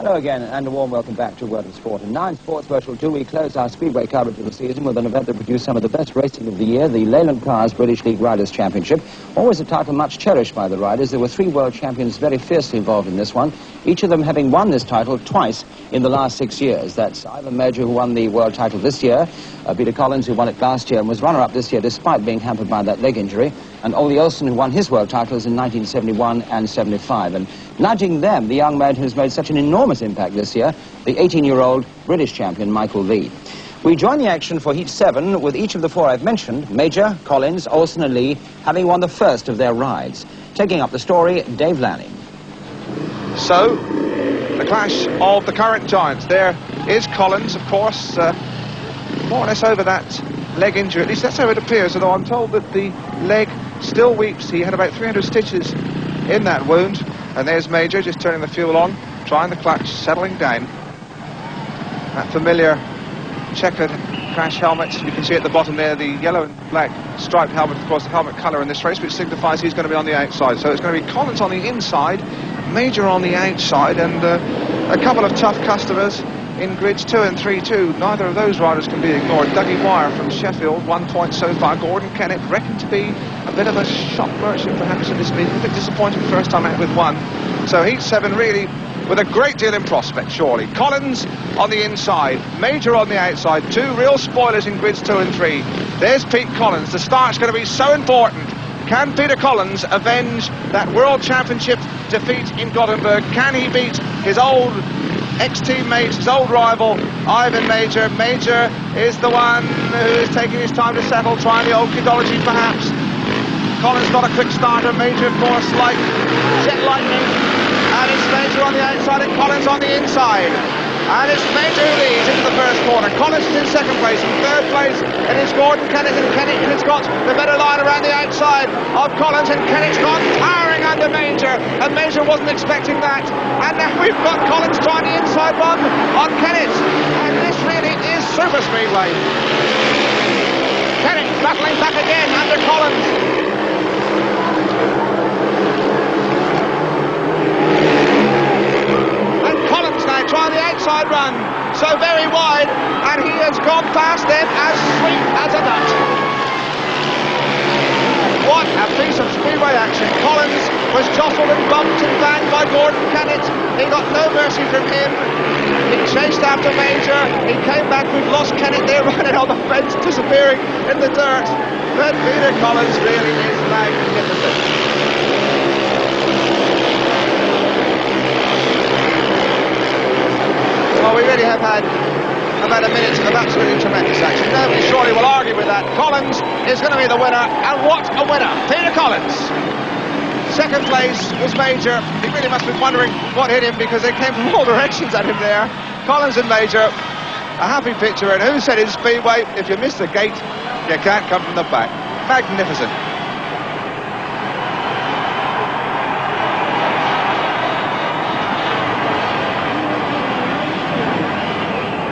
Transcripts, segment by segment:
Hello again, and a warm welcome back to World of Sport. In 9 Sports Virtual 2, we close our speedway coverage of the season with an event that produced some of the best racing of the year, the Leyland Cars British League Riders' Championship. Always a title much cherished by the riders. There were 3 world champions very fiercely involved in this one, each of them having won this title twice in the last 6 years. That's Ivan Major, who won the world title this year, Peter Collins, who won it last year and was runner-up this year despite being hampered by that leg injury, and Ole Olsen, who won his world titles in 1971 and 75. And nudging them, the young man who's made such an enormous impact this year, the 18-year-old British champion, Michael Lee. We join the action for Heat 7 with each of the 4 I've mentioned, Major, Collins, Olsen and Lee, having won the first of their rides. Taking up the story, Dave Lanning. So, the clash of the current giants. There is Collins, of course, more or less over that leg injury. At least that's how it appears, although I'm told that the leg still weeps. He had about 300 stitches in that wound. And there's Major just turning the fuel on, trying the clutch, settling down. That familiar checkered crash helmet, you can see at the bottom there, the yellow and black striped helmet, of course, the helmet colour in this race, which signifies he's going to be on the outside. So it's going to be Collins on the inside, Major on the outside, and a couple of tough customers in grids 2 and 3 too. Neither of those riders can be ignored. Dougie Wire from Sheffield, 1 point so far. Gordon Kennett, reckoned to be a bit of a shock merchant perhaps in this meeting. A bit disappointed first time out with 1. So Heat 7 really with a great deal in prospect, surely. Collins on the inside, Major on the outside. 2 real spoilers in grids 2 and 3. There's Pete Collins. The start's going to be so important. Can Peter Collins avenge that World Championship defeat in Gothenburg? Can he beat his old ex-teammate, his old rival, Ivan Major? Major is the one who is taking his time to settle, trying the old kidology perhaps. Collins got a quick starter. Major, of course, like jet lightning. And it's Major on the outside and Collins on the inside. And it's Major who leads into the first corner. Collins is in second place. In third place, it is Gordon Kennett, and Kennett has got the better line around the outside of Collins, and Kennett's gone towering under Major, and Major wasn't expecting that. And now we've got Collins trying the inside one on Kennett, and this really is super speedway. Kennett battling back again under Collins. Try the outside run, so very wide, and he has gone past them as sweet as a nut. What a piece of speedway action. Collins was jostled and bumped and banged by Gordon Kennett. He got no mercy from him. He chased after Major. He came back. We've lost Kennett there running on the fence, disappearing in the dirt. But Peter Collins really is magnificent. Well, we really have had about a minute of absolutely tremendous action. Nobody surely will argue with that. Collins is going to be the winner, and what a winner! Peter Collins. Second place was Major. He really must have been wondering what hit him, because they came from all directions at him there. Collins and Major, a happy picture. And who said in speedway, if you miss the gate, you can't come from the back? Magnificent.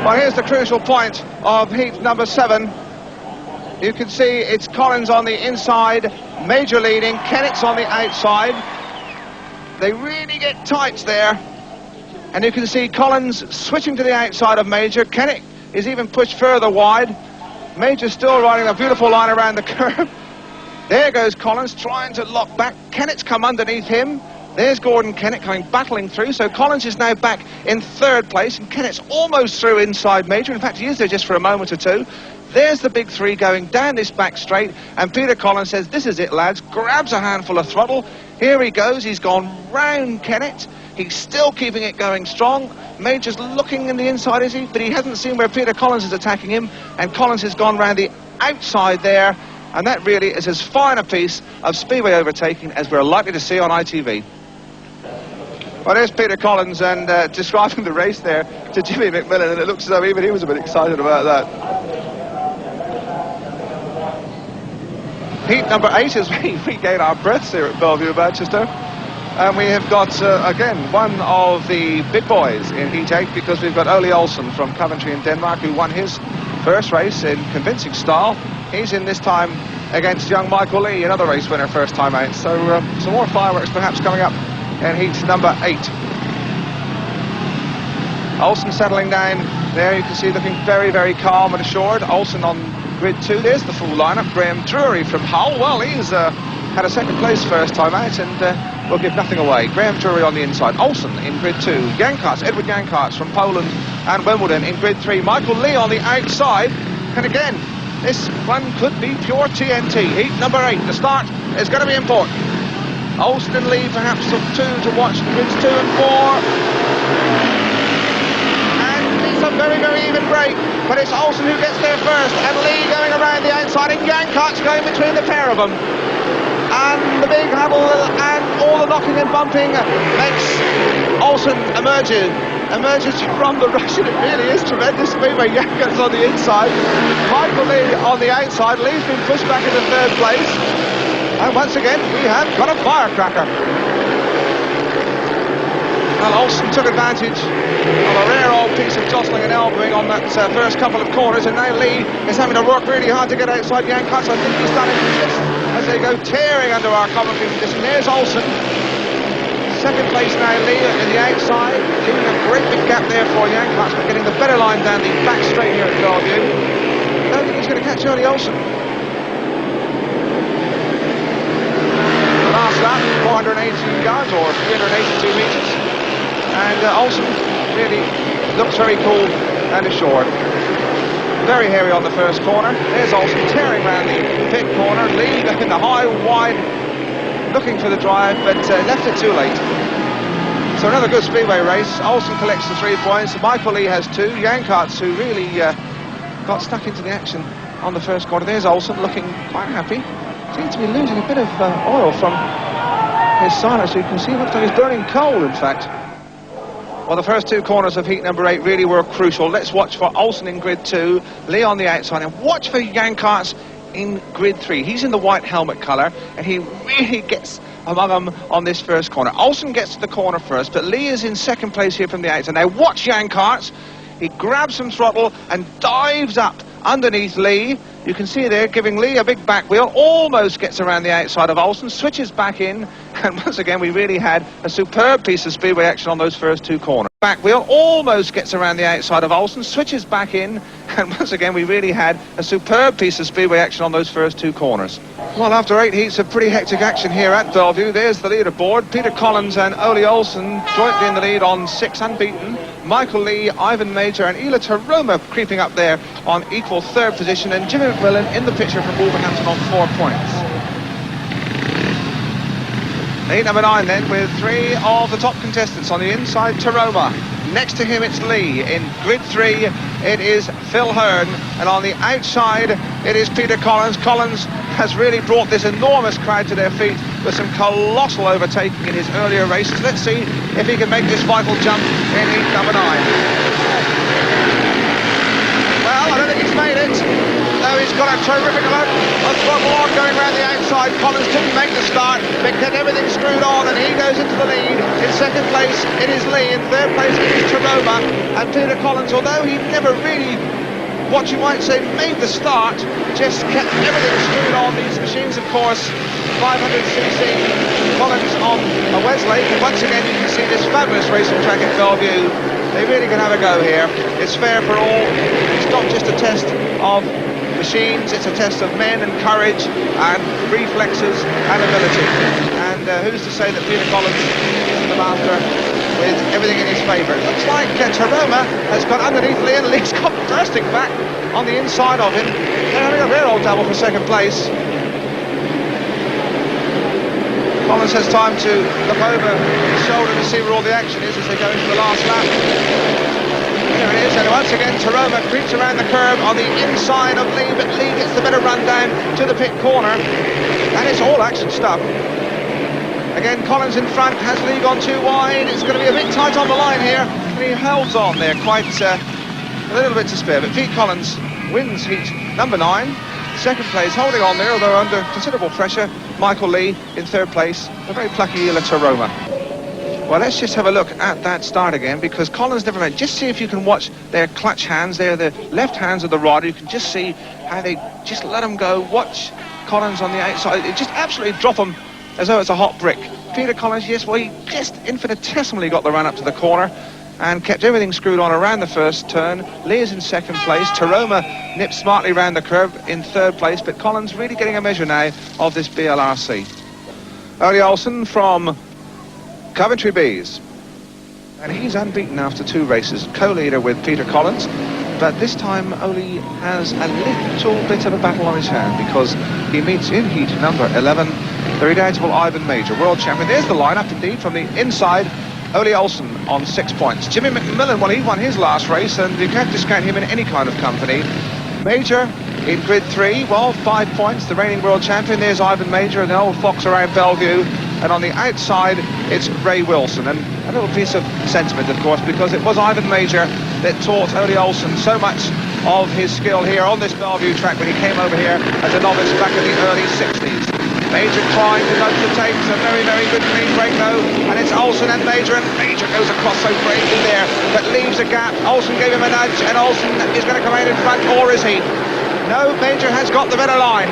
Well, here's the crucial point of heat number 7. You can see it's Collins on the inside, Major leading, Kennett's on the outside. They really get tight there. And you can see Collins switching to the outside of Major. Kennett is even pushed further wide. Major's still riding a beautiful line around the curve. There goes Collins trying to lock back. Kennett's come underneath him. There's Gordon Kennett coming battling through, so Collins is now back in third place, and Kennett's almost through inside Major. In fact, he is there just for a moment or two. There's the big 3 going down this back straight, and Peter Collins says, this is it, lads, grabs a handful of throttle. Here he goes. He's gone round Kennett. He's still keeping it going strong. Major's looking in the inside, is he? But he hasn't seen where Peter Collins is attacking him, and Collins has gone round the outside there, and that really is as fine a piece of speedway overtaking as we're likely to see on ITV. Well, there's Peter Collins, and describing the race there to Jimmy McMillan, and it looks as though even he was a bit excited about that. Heat number 8 as we regain our breaths here at Bellevue, Manchester. And we have got, again, one of the big boys in Heat 8, because we've got Ole Olsen from Coventry in Denmark, who won his first race in convincing style. He's in this time against young Michael Lee, another race winner first time out. So some more fireworks perhaps coming up in heat number 8. Olsen settling down there, you can see looking very, very calm and assured. Olsen on grid 2, there's the full lineup. Graham Drury from Hull, well, he's had a second place first time out and will give nothing away. Graham Drury on the inside, Olsen in grid 2, Edward Jankarts from Poland and Wimbledon in grid 3, Michael Lee on the outside, and again, this one could be pure TNT. Heat number 8, the start is going to be important. Olsen and Lee perhaps the two to watch, grids 2 and 4. A very, very even break, but it's Olsen who gets there first, and Lee going around the outside, and Jankarts going between the pair of them. And the big huddle and all the knocking and bumping makes Olsen emerges from the rush, and it really is tremendous speedway. Jankarts on the inside, Michael Lee on the outside. Lee's been pushed back into third place, and once again we have got a firecracker. Well, Olsen took advantage of a rare old piece of jostling and elbowing on that first couple of corners, and now Lee is having to work really hard to get outside Jankarts. I think he's done it as they go tearing under our commentary position. There's Olsen. Second place now, Lee in the outside, leaving a great big gap there for Jankarts, but getting the better line down the back straight here at Bellevue. I don't think he's going to catch early Olsen. Last lap, 418 yards or 382 metres. And Olsen really looks very cool and assured. Very hairy on the first corner. There's Olsen tearing around the pit corner. Lee in the high, wide, looking for the drive, but left it too late. So another good speedway race. Olsen collects the 3 points. Michael Lee has 2. Jankarts, who really got stuck into the action on the first corner. There's Olsen looking quite happy. Seems to be losing a bit of oil from his silencer. You can see it looks like he's burning coal, in fact. Well, the first 2 corners of heat number 8 really were crucial. Let's watch for Olsen in grid 2, Lee on the outside, and watch for Jankarts in grid 3. He's in the white helmet colour, and he really gets among them on this first corner. Olsen gets to the corner first, but Lee is in second place here from the outside. Now watch Jankarts. He grabs some throttle and dives up underneath Lee. You can see there, giving Lee a big back wheel, almost gets around the outside of Olsen, switches back in, and once again we really had a superb piece of speedway action on those first 2 corners. Back wheel almost gets around the outside of Olsen, switches back in, and once again we really had a superb piece of speedway action on those first 2 corners. Well, after 8 heats of pretty hectic action here at Bellevue, there's the leaderboard. Peter Collins and Ole Olsen jointly in the lead on 6 unbeaten. Michael Lee, Ivan Major and Ila Taroma creeping up there on equal 3rd position, and Jimmy McMillan in the picture from Wolverhampton on 4 points. Heat number 9 then, with 3 of the top contestants on the inside. Taroma. Next to him it's Lee. In grid 3 it is Phil Hearn, and on the outside it is Peter Collins. Collins has really brought this enormous crowd to their feet with some colossal overtaking in his earlier races. Let's see if he can make this vital jump in heat number 9. Well, I don't think he's made it. No, he's got a terrific amount of throttle on going around the outside. Collins didn't make the start, but get everything screwed on, and he goes into the lead. In second place, it is Lee. In third place, it is Taroma. And Peter Collins, although he never really, what you might say, made the start, just kept everything screwed on. These machines, of course, 500cc. Collins on a Wesley. And once again, you can see this fabulous racing track at Bellevue. They really can have a go here. It's fair for all. It's not just a test of machines, it's a test of men and courage and reflexes and ability. And who's to say that Peter Collins isn't the master with everything in his favour? It looks like Taroma has got underneath Lee, and Lee's got bursting back on the inside of him. They're having a rare old double for second place. Collins has time to look over his shoulder to see where all the action is as they go into the last lap. Here it is, and once again Taroma creeps around the curve on the inside of Lee, but Lee gets the better run down to the pit corner, and it's all action stuff. Again, Collins in front, has Lee gone too wide? It's going to be a bit tight on the line here, and he holds on there quite a little bit to spare, but Pete Collins wins heat number 9. Second place, holding on there, although under considerable pressure. Michael Lee in third place, a very plucky Ila Taroma. Well, let's just have a look at that start again, because Collins never meant. Just see if you can watch their clutch hands. They're the left hands of the rider. You can just see how they just let him go. Watch Collins on the outside. It just absolutely drop him as though it's a hot brick. Peter Collins, yes, well, he just infinitesimally got the run up to the corner. and kept everything screwed on around the first turn. Lee is in second place. Taroma nipped smartly round the curve in third place, but Collins really getting a measure now of this BLRC. Ole Olsen from Coventry Bees. And he's unbeaten after 2 races, co-leader with Peter Collins. But this time Ole has a little bit of a battle on his hand, because he meets in heat number 11 the redoubtable Ivan Major, world champion. There's the lineup indeed from the inside. Ole Olsen on 6 points. Jimmy McMillan, well, he won his last race, and you can't discount him in any kind of company. Major in grid 3, well, 5 points, the reigning world champion. There's Ivan Major and the old fox around Bellevue. And on the outside, it's Ray Wilson. And a little piece of sentiment, of course, because it was Ivan Major that taught Ole Olsen so much of his skill here on this Bellevue track when he came over here as a novice back in the early 60s. Major trying to nudge the tape. It's a very, very good clean break, though. And it's Olsen and Major goes across so bravely there, but leaves a gap. Olsen gave him a nudge, and Olsen is going to come out in front, or is he? No, Major has got the better line.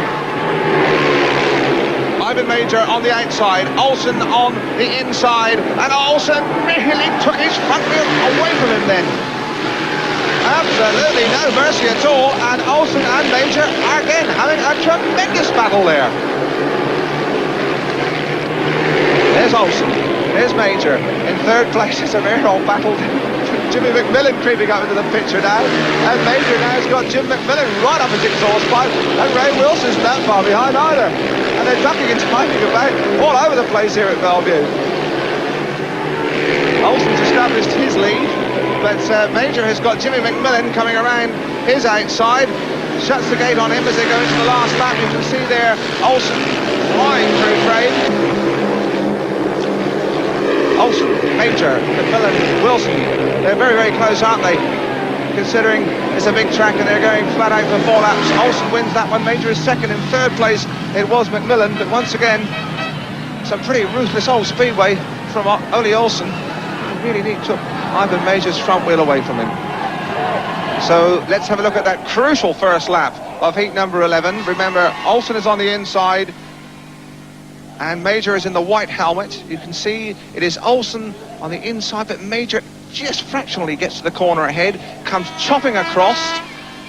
Ivan Major on the outside, Olsen on the inside, and Olsen really took his front wheel away from him then. Absolutely no mercy at all, and Olsen and Major are again having a tremendous battle there. There's Olsen, there's Major. In third place, it's a very old battle. Jimmy McMillan creeping up into the picture now, and Major now has got Jim McMillan right up his exhaust pipe, and Ray Wilson's not far behind either. And they're ducking and diving about all over the place here at Bellevue. Olsen's established his lead, but Major has got Jimmy McMillan coming around his outside, shuts the gate on him as they go into the last lap. You can see there Olsen flying through trade. Olsen, Major, McMillan, Wilson, they're very, very close, aren't they? Considering it's a big track and they're going flat out for 4 laps. Olsen wins that one. Major is second. In third place, it was McMillan, but once again, some pretty ruthless old speedway from Ole Olsen. Really took Ivan Major's front wheel away from him. So let's have a look at that crucial first lap of heat number 11. Remember, Olsen is on the inside, and Major is in the white helmet. You can see it is Olsen on the inside, but Major just fractionally gets to the corner ahead, comes chopping across,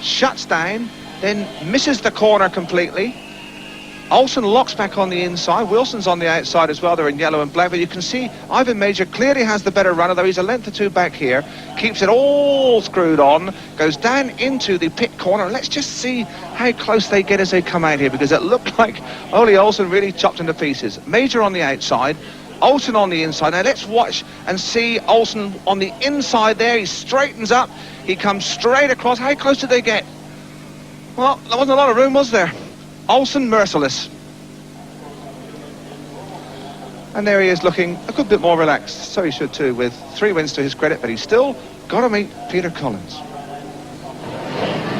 shuts down, then misses the corner completely. Olsen locks back on the inside. Wilson's on the outside as well. They're in yellow and black, but you can see Ivan Major clearly has the better runner, though he's a length or 2 back here. Keeps it all screwed on, goes down into the pit corner. Let's just see how close they get as they come out here, because it looked like Ole Olsen really chopped into pieces. Major on the outside, Olsen on the inside. Now let's watch and see Olsen on the inside there. He straightens up, he comes straight across. How close did they get? Well, there wasn't a lot of room, was there? Olsen merciless. And there he is, looking a good bit more relaxed. So he should too, with 3 wins to his credit, but he's still got to meet Peter Collins.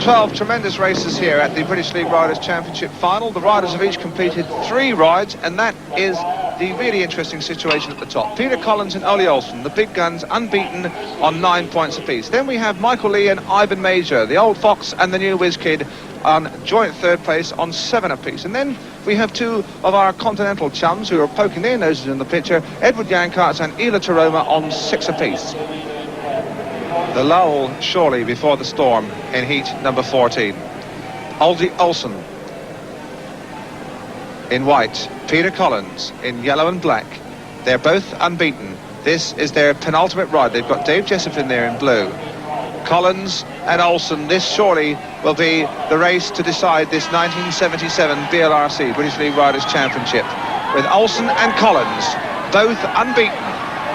12 tremendous races here at the British League Riders' Championship final. The riders have each completed 3 rides, and that is the really interesting situation at the top. Peter Collins and Ole Olsen, the big guns, unbeaten on 9 points apiece. Then we have Michael Lee and Ivan Major, the old fox and the new whiz kid, on joint third place on 7 apiece. And then we have 2 of our continental chums who are poking their noses in the picture, Edward Yankarts and Ela Taroma on 6 apiece. The lull surely before the storm in heat number 14. Ole Olsen in white, Peter Collins in yellow and black. They're both unbeaten. This is their penultimate ride. They've got Dave Jessup in there in blue. Collins and Olsen, this surely will be the race to decide this 1977 BLRC, British League Riders' Championship, with Olsen and Collins both unbeaten,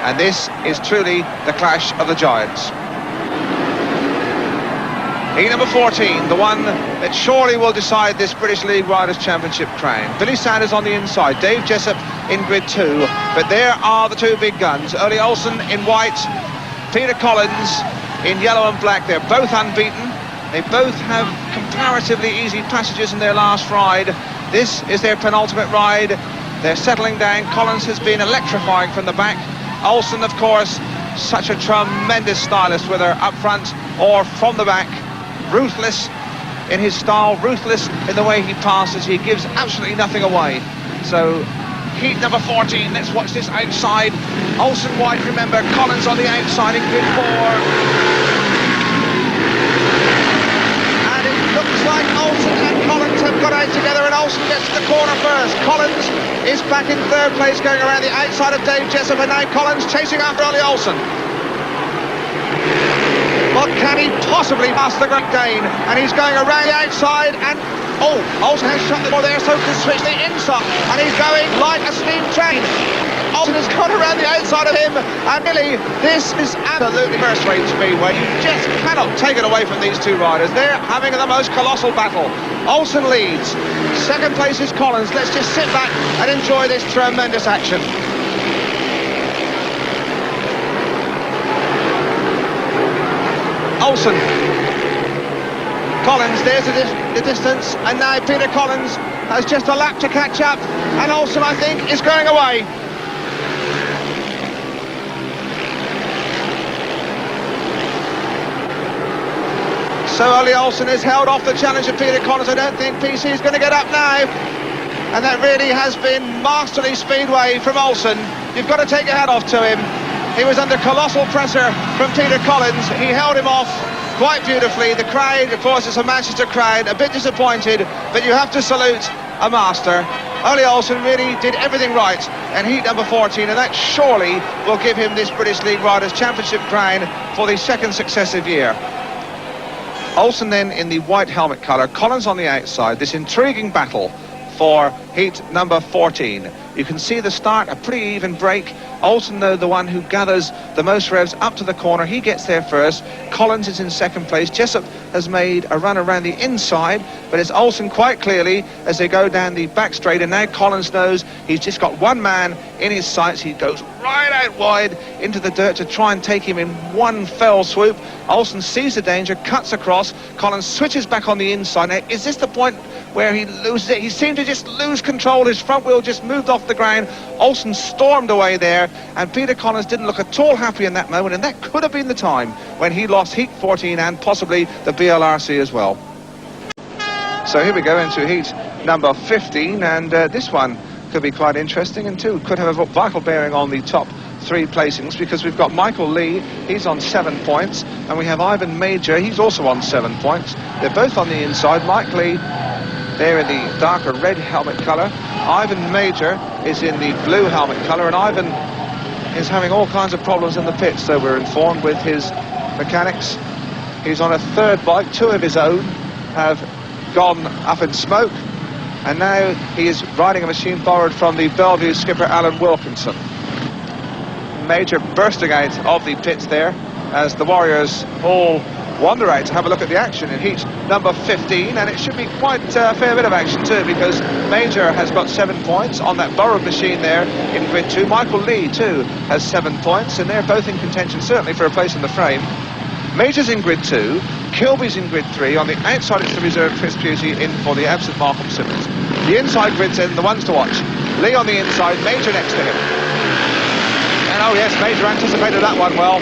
and this is truly the clash of the giants. Heat number 14, the one that surely will decide this British League Riders' Championship crown. Billy Sanders on the inside, Dave Jessup in grid 2, but there are the 2 big guns, Ole Olsen in white, Peter Collins in yellow and black. They're both unbeaten. They both have comparatively easy passages in their last ride. This is their penultimate ride. They're settling down. Collins has been electrifying from the back. Olsen, of course, such a tremendous stylist, whether up front or from the back. Ruthless in his style, ruthless in the way he passes. He gives absolutely nothing away. So heat number 14. Let's watch this outside. Olsen wide, remember. Collins on the outside in grid 4. And it looks like Olsen and Collins have got out together, and Olsen gets to the corner first. Collins is back in third place, going around the outside of Dave Jessup, and now Collins chasing after Ollie Olsen. What can he possibly pass the Great Dane? And he's going around the outside, and Olsen has shut the door there, so can switch the inside, and he's going like a steam train. Olsen has gone around the outside of him, and really, this is absolutely first-rate speedway. You just cannot take it away from these two riders. They're having the most colossal battle. Olsen leads. Second place is Collins. Let's just sit back and enjoy this tremendous action. Olsen, Collins, there's the distance, and now Peter Collins has just a lap to catch up, and Olsen, I think, is going away. So Ollie Olsen has held off the challenge of Peter Collins. I don't think PC is going to get up now, and that really has been masterly speedway from Olsen. You've got to take your hat off to him. He was under colossal pressure from Peter Collins. He held him off quite beautifully. The crowd, of course, it's a Manchester crowd, a bit disappointed, but you have to salute a master. Ollie Olsen really did everything right in heat number 14, and that surely will give him this British League Riders' Championship crown for the second successive year. Olsen then in the white helmet colour, Collins on the outside. This intriguing battle for heat number 14. You can see the start, a pretty even break. Olsen, though, the one who gathers the most revs up to the corner. He gets there first. Collins is in second place. Jessup has made a run around the inside, but it's Olsen quite clearly as they go down the back straight, and now Collins knows he's just got one man in his sights. He goes right out wide into the dirt to try and take him in one fell swoop. Olsen sees the danger, cuts across. Collins switches back on the inside. Now, is this the point where he loses it? He seemed to just lose control. His front wheel just moved off the ground. Olsen stormed away there, and Peter Collins didn't look at all happy in that moment, and that could have been the time when he lost heat 14 and possibly the BLRC as well. So here we go into heat number 15, and this one could be quite interesting, and too could have a vital bearing on the top three placings, because we've got Michael Lee, he's on 7 points, and we have Ivan Major, he's also on 7 points. They're both on the inside. Mike Lee there in the darker red helmet colour. Ivan Major is in the blue helmet colour, and Ivan is having all kinds of problems in the pits, so we're informed, with his mechanics. He's on a third bike. 2 of his own have gone up in smoke, and now he is riding a machine borrowed from the Bellevue skipper Alan Wilkinson. Major bursting out of the pits there as the Warriors all wander out to have a look at the action in heat number 15, and it should be quite a fair bit of action too, because Major has got 7 points on that borrowed machine there in grid 2. Michael Lee too has 7 points, and they're both in contention certainly for a place in the frame. Major's in grid 2, Kilby's in grid 3. On the outside it's the reserve Chris Pusey in for the absent Malcolm Simmons. The inside grid's in, the ones to watch. Lee on the inside, Major next to him. And oh yes, Major anticipated that one well.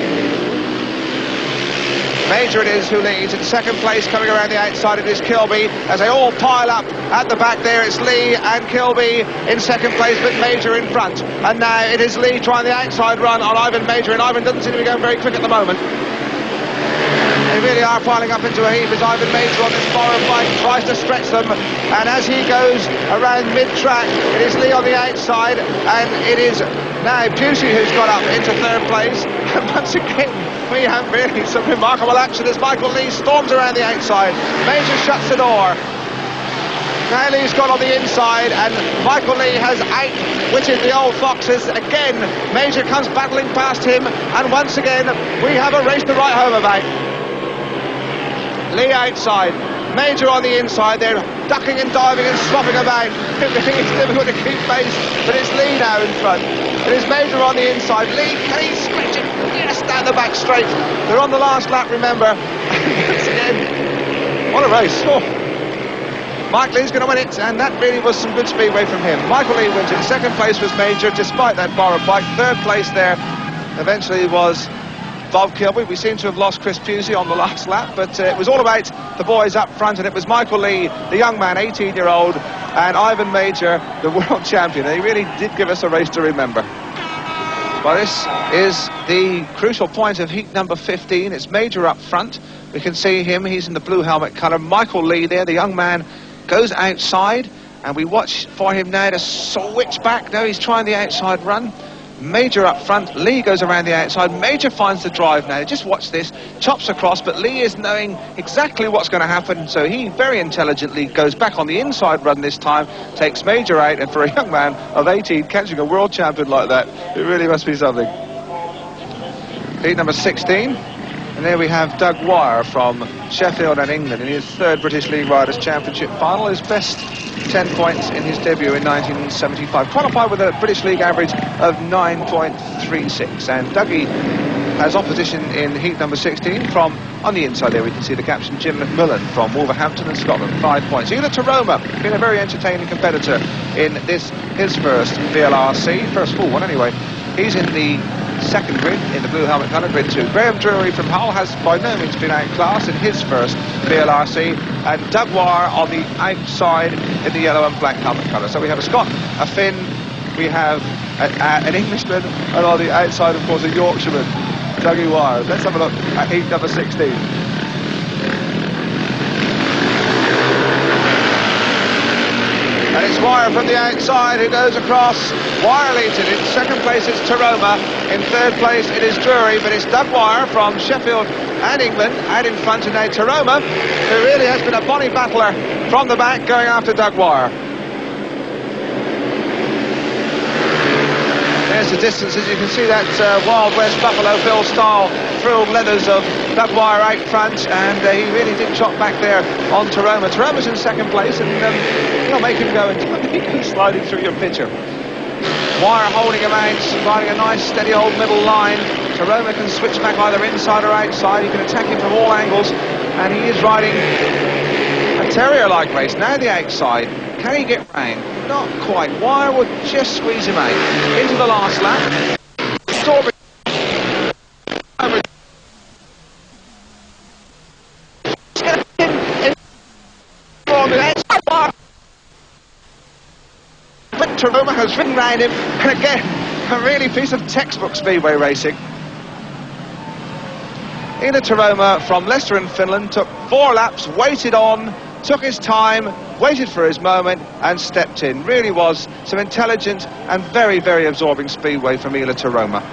Major it is who leads. In second place, coming around the outside, it is Kilby. As they all pile up at the back there, it's Lee and Kilby in second place, but Major in front. And now it is Lee trying the outside run on Ivan Major, and Ivan doesn't seem to be going very quick at the moment. They really are piling up into a heap as Ivan Major on this borrowed bike tries to stretch them, and as he goes around mid-track, it is Lee on the outside, and it is now Pusey who's got up into third place. And once again, we have really some remarkable action as Michael Lee storms around the outside. Major shuts the door. Now Lee's gone on the inside, and Michael Lee has outwitted the old foxes. Again, Major comes battling past him, and once again, we have a race to write home about. Lee outside, Major on the inside. They're ducking and diving and swapping about. It's difficult to keep pace, but it's Lee now in front. It is Major on the inside. Lee, can he stretch it? Yes, down the back straight. They're on the last lap, remember. Once again, what a race. Oh. Mike Lee's going to win it, and that really was some good speedway from him. Michael Lee wins it. Second place was Major, despite that borrowed bike. Third place there eventually was Bob Kilby. We seem to have lost Chris Pusey on the last lap, but it was all about the boys up front, and it was Michael Lee, the young man, 18-year-old, and Ivan Major, the world champion. He really did give us a race to remember. Well, this is the crucial point of heat number 15. It's Major up front. We can see him. He's in the blue helmet colour. Michael Lee there, the young man, goes outside, and we watch for him now to switch back. Now he's trying the outside run. Major up front, Lee goes around the outside. Major finds the drive now. Just watch this, chops across, but Lee is knowing exactly what's going to happen, so he very intelligently goes back on the inside run this time, takes Major out, and for a young man of 18 catching a world champion like that, it really must be something. Heat number 16, and there we have Doug Wire from Sheffield and England in his third British League Riders' Championship final, his best 10 points in his debut in 1975. Qualified with a British League average of 9.36. And Dougie has opposition in heat number 16 from, on the inside there we can see the captain, Jim McMillan from Wolverhampton in Scotland, 5 points. Ela Taroma, been a very entertaining competitor in this, his first VLRC, first full one anyway. He's in the second grid, in the blue helmet colour, grid 2. Graham Drury from Hull has by no means been outclassed in his first VLRC, and Doug Wire on the outside in the yellow and black helmet colour. So we have a Scot, a Finn, we have an Englishman, and on the outside, of course, a Yorkshireman, Dougie Wire. Let's have a look at heat number 16. And it's Wire from the outside who goes across. Wire leads it. In second place it's Taroma. In third place it is Drury, but it's Doug Wire from Sheffield and England out in front, and now Taroma, who really has been a bonny battler from the back, going after Doug Wire. There's the distance, as you can see, that Wild West Buffalo Bill style frilled leathers of Doug Wire out front, and he really did chop back there on Taroma. Taroma's in second place, and you'll make him go and sliding through your picture. Wire holding him out, riding a nice steady old middle line. Taroma can switch back either inside or outside. He can attack him from all angles, and he is riding a terrier-like race. Now the outside. Can he get round? Not quite. Wire would just squeeze him out. Into the last lap. Storming. Taroma has ridden round him, and again, a really piece of textbook speedway racing. Ela Taroma from Leicester in Finland took 4 laps, waited on, took his time, waited for his moment, and stepped in. Really was some intelligent and very, very absorbing speedway from Ela Taroma.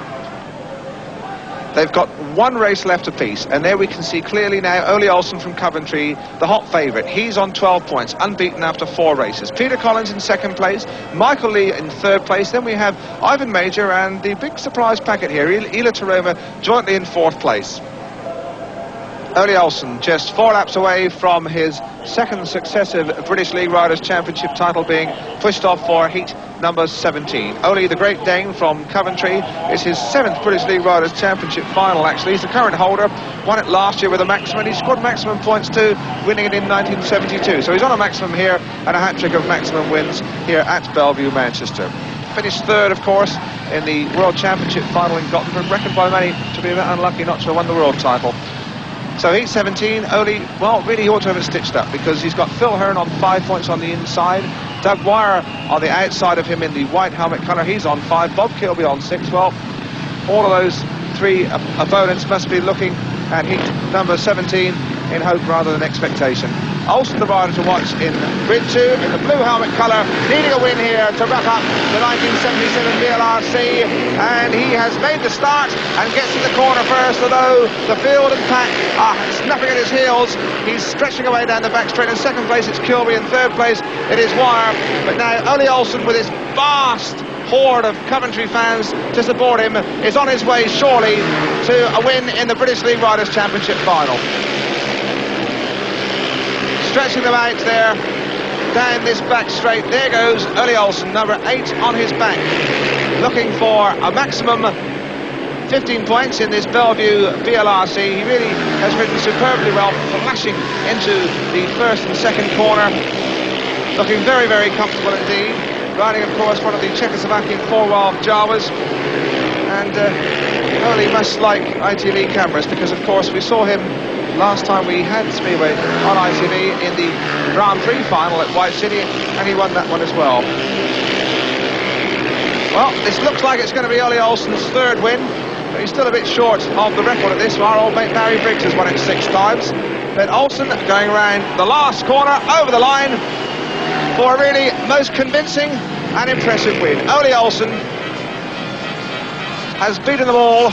They've got 1 race left apiece, and there we can see clearly now Ole Olsen from Coventry, the hot favourite. He's on 12 points, unbeaten after 4 races. Peter Collins in second place, Michael Lee in third place. Then we have Ivan Major and the big surprise packet here, Ela Taroma, jointly in 4th place. Ole Olsen just 4 laps away from his second successive British League Riders' Championship title being pushed off for heat number 17. Ole, the Great Dane from Coventry, is his 7th British League Riders' Championship final, actually. He's the current holder, won it last year with a maximum. He scored maximum points too, winning it in 1972. So he's on a maximum here, and a hat-trick of maximum wins here at Bellevue, Manchester. Finished 3rd, of course, in the World Championship final in Gothenburg, reckoned by many to be a bit unlucky not to have won the world title. So heat 17, Ole, well, really he ought to have it stitched up, because he's got Phil Hearn on 5 points on the inside, Doug Wire on the outside of him in the white helmet colour, he's on 5, Bob Kilby on 6. Well, all of those 3 opponents must be looking at heat number 17 in hope rather than expectation. Olsen, the rider to watch in grid 2 in the blue helmet colour, needing a win here to wrap up the 1977 VLRC, and he has made the start and gets in the corner first, although the field and pack are snapping at his heels. He's stretching away down the back straight. In second place it's Kilby, in third place it is Wire, but now Ole Olsen, with his vast horde of Coventry fans to support him, is on his way surely to a win in the British League Riders' Championship final. Stretching them out there, down this back straight. There goes Ole Olsen, number 8 on his back, looking for a maximum 15 points in this Bellevue VLRC. He really has ridden superbly well, flashing into the first and second corner, looking very, very comfortable indeed. Riding, of course, one of the Czechoslovakian 4-valve Jawas, and Ole must like ITV cameras, because, of course, we saw him last time we had Speedway on ITV in the Grand Prix final at White City, and he won that one as well. Well, this looks like it's going to be Ole Olsen's third win, but he's still a bit short of the record at this. Our old mate Barry Briggs has won it 6 times. But Olsen going around the last corner, over the line, for a really most convincing and impressive win. Ole Olsen has beaten them all.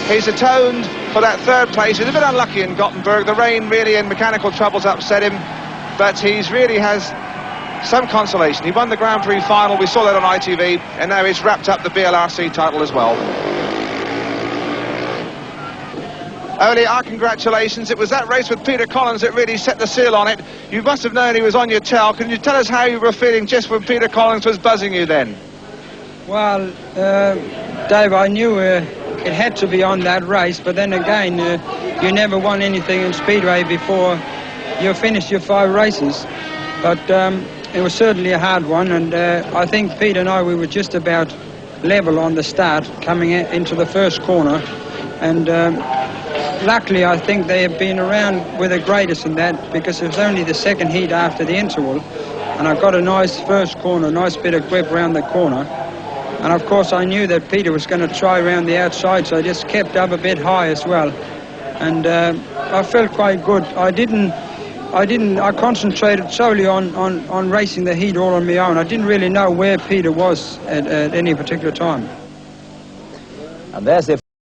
He's atoned for that third place. He's a bit unlucky in Gothenburg. The rain really and mechanical troubles upset him, but he's really has some consolation. He won the Grand Prix final, we saw that on ITV, and now he's wrapped up the BLRC title as well. Ole, our congratulations. It was that race with Peter Collins that really set the seal on it. You must have known he was on your tail. Can you tell us how you were feeling just when Peter Collins was buzzing you then? Well, Dave, I knew it had to be on that race, but then again, you never won anything in Speedway before you finished your 5 races. But it was certainly a hard one, and I think Peter and I, we were just about level on the start, coming into the first corner, and luckily I think they have been around with the greatest in that, because it was only the second heat after the interval, and I got a nice first corner, a nice bit of grip around the corner, and of course I knew that Peter was going to try around the outside, so I just kept up a bit high as well, and I felt quite good. I concentrated solely on racing the heat all on my own. I didn't really know where Peter was at any particular time. And there's the